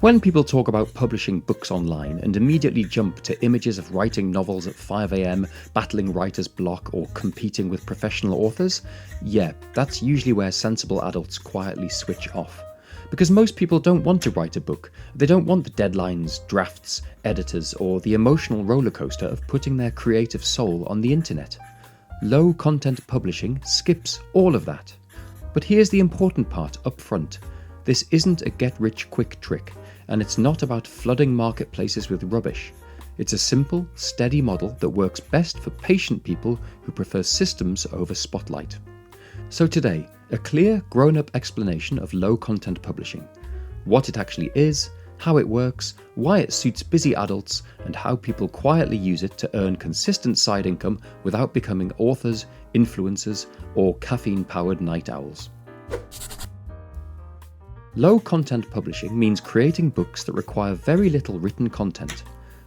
When people talk about publishing books online and immediately jump to images of writing novels at 5 am, battling writer's block, or competing with professional authors, yeah, that's usually where sensible adults quietly switch off. Because most people don't want to write a book, they don't want the deadlines, drafts, editors, or the emotional rollercoaster of putting their creative soul on the internet. Low content publishing skips all of that. But here's the important part up front. This isn't a get-rich-quick trick, and it's not about flooding marketplaces with rubbish. It's a simple, steady model that works best for patient people who prefer systems over spotlight. So today, a clear, grown-up explanation of low-content publishing. What it actually is, how it works, why it suits busy adults, and how people quietly use it to earn consistent side income without becoming authors, influencers, or caffeine-powered night owls. Low-content publishing means creating books that require very little written content.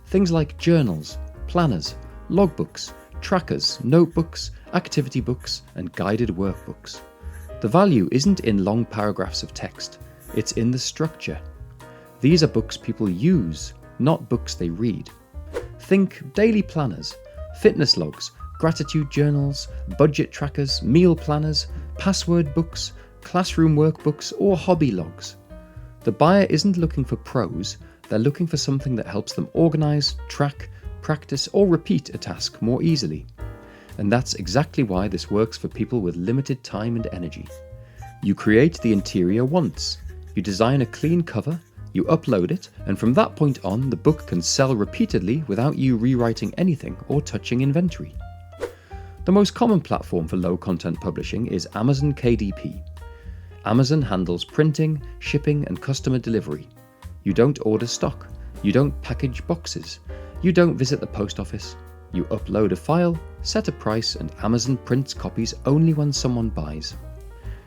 Things like journals, planners, logbooks, trackers, notebooks, activity books, and guided workbooks. The value isn't in long paragraphs of text, it's in the structure. These are books people use, not books they read. Think daily planners, fitness logs, gratitude journals, budget trackers, meal planners, password books, classroom workbooks, or hobby logs. The buyer isn't looking for prose, they're looking for something that helps them organise, track, practice, or repeat a task more easily. And that's exactly why this works for people with limited time and energy. You create the interior once, you design a clean cover, you upload it, and from that point on, the book can sell repeatedly without you rewriting anything or touching inventory. The most common platform for low-content publishing is Amazon KDP. Amazon handles printing, shipping, and customer delivery. You don't order stock, you don't package boxes, you don't visit the post office. You upload a file, set a price, and Amazon prints copies only when someone buys.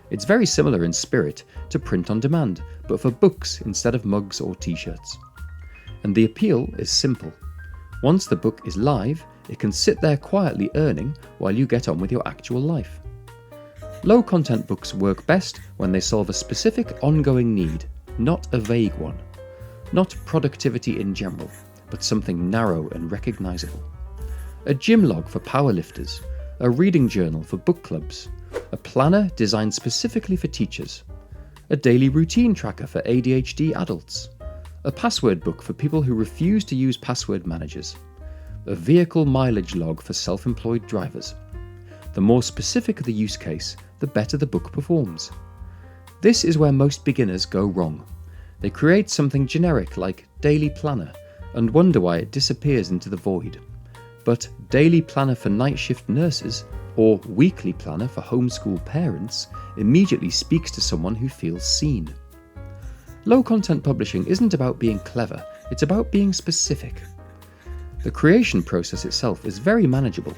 It's very similar in spirit to print on demand, but for books instead of mugs or t-shirts. And the appeal is simple. Once the book is live, it can sit there quietly earning while you get on with your actual life. Low-content books work best when they solve a specific ongoing need, not a vague one. Not productivity in general, but something narrow and recognisable. A gym log for powerlifters, a reading journal for book clubs, a planner designed specifically for teachers, a daily routine tracker for ADHD adults, a password book for people who refuse to use password managers, a vehicle mileage log for self-employed drivers. The more specific the use case, the better the book performs. This is where most beginners go wrong. They create something generic like daily planner and wonder why it disappears into the void. But daily planner for night shift nurses or weekly planner for homeschool parents immediately speaks to someone who feels seen. Low-content publishing isn't about being clever, it's about being specific. The creation process itself is very manageable.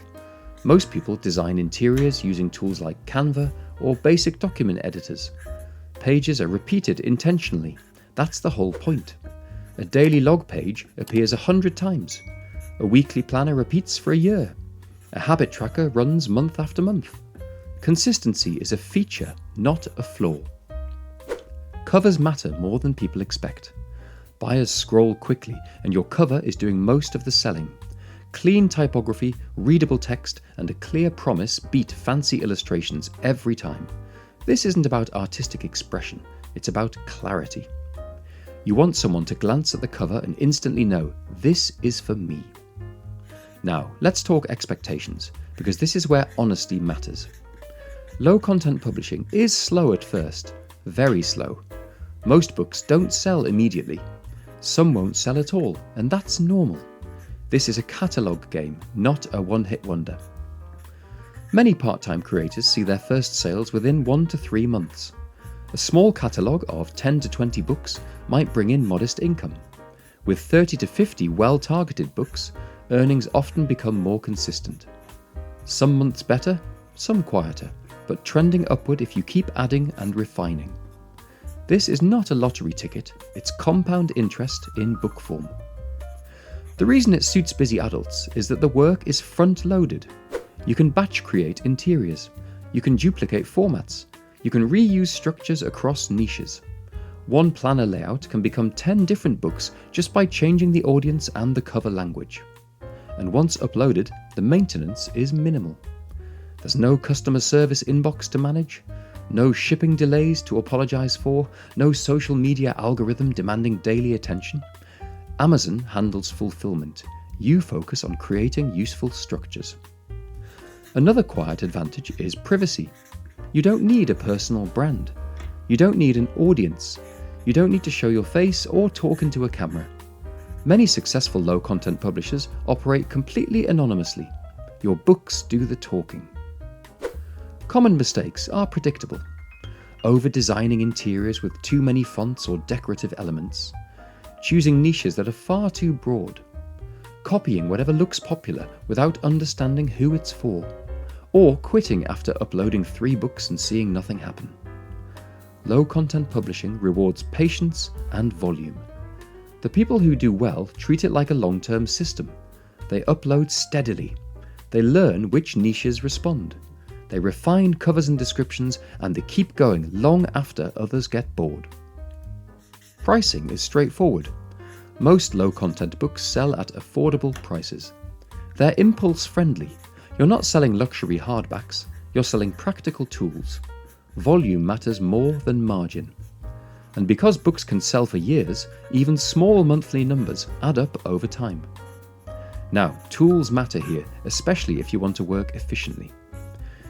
Most people design interiors using tools like Canva or basic document editors. Pages are repeated intentionally. That's the whole point. A daily log page appears 100 times. A weekly planner repeats for a year. A habit tracker runs month after month. Consistency is a feature, not a flaw. Covers matter more than people expect. Buyers scroll quickly, and your cover is doing most of the selling. Clean typography, readable text, and a clear promise beat fancy illustrations every time. This isn't about artistic expression, it's about clarity. You want someone to glance at the cover and instantly know, this is for me. Now, let's talk expectations, because this is where honesty matters. Low-content publishing is slow at first, very slow. Most books don't sell immediately. Some won't sell at all, and that's normal. This is a catalogue game, not a one-hit wonder. Many part-time creators see their first sales within 1 to 3 months. A small catalogue of 10 to 20 books might bring in modest income. With 30 to 50 well-targeted books, earnings often become more consistent. Some months better, some quieter, but trending upward if you keep adding and refining. This is not a lottery ticket, it's compound interest in book form. The reason it suits busy adults is that the work is front-loaded. You can batch create interiors, you can duplicate formats, you can reuse structures across niches. One planner layout can become 10 different books just by changing the audience and the cover language. And once uploaded, the maintenance is minimal. There's no customer service inbox to manage, no shipping delays to apologize for, no social media algorithm demanding daily attention. Amazon handles fulfillment. You focus on creating useful structures. Another quiet advantage is privacy. You don't need a personal brand. You don't need an audience. You don't need to show your face or talk into a camera. Many successful low-content publishers operate completely anonymously. Your books do the talking. Common mistakes are predictable. Over-designing interiors with too many fonts or decorative elements. Choosing niches that are far too broad. Copying whatever looks popular without understanding who it's for. Or quitting after uploading 3 books and seeing nothing happen. Low-content publishing rewards patience and volume. The people who do well treat it like a long-term system. They upload steadily. They learn which niches respond. They refine covers and descriptions, and they keep going long after others get bored. Pricing is straightforward. Most low-content books sell at affordable prices. They're impulse-friendly. You're not selling luxury hardbacks, you're selling practical tools. Volume matters more than margin. And because books can sell for years, even small monthly numbers add up over time. Now, tools matter here, especially if you want to work efficiently.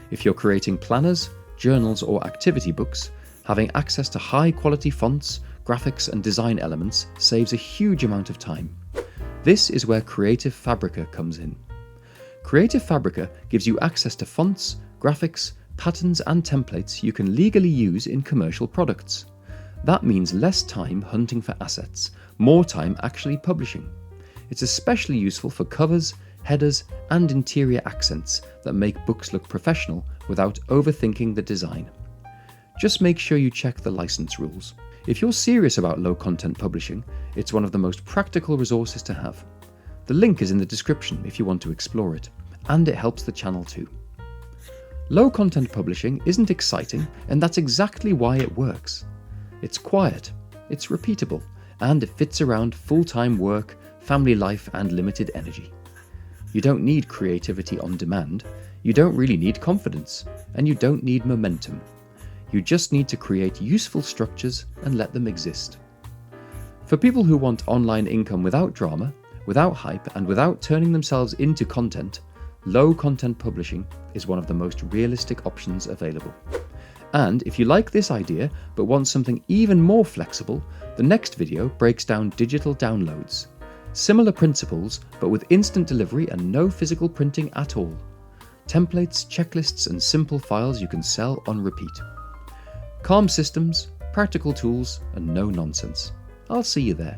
If you're creating planners, journals, or activity books, having access to high-quality fonts, graphics, and design elements saves a huge amount of time. This is where Creative Fabrica comes in. Creative Fabrica gives you access to fonts, graphics, patterns, and templates you can legally use in commercial products. That means less time hunting for assets, more time actually publishing. It's especially useful for covers, headers, and interior accents that make books look professional without overthinking the design. Just make sure you check the license rules. If you're serious about low-content publishing, it's one of the most practical resources to have. The link is in the description if you want to explore it, and it helps the channel too. Low-content publishing isn't exciting, and that's exactly why it works. It's quiet, it's repeatable, and it fits around full-time work, family life, and limited energy. You don't need creativity on demand, you don't really need confidence, and you don't need momentum. You just need to create useful structures and let them exist. For people who want online income without drama, without hype, and without turning themselves into content, low-content publishing is one of the most realistic options available. And if you like this idea but want something even more flexible, the next video breaks down digital downloads. Similar principles, but with instant delivery and no physical printing at all. Templates, checklists, and simple files you can sell on repeat. Calm systems, practical tools, and no nonsense. I'll see you there.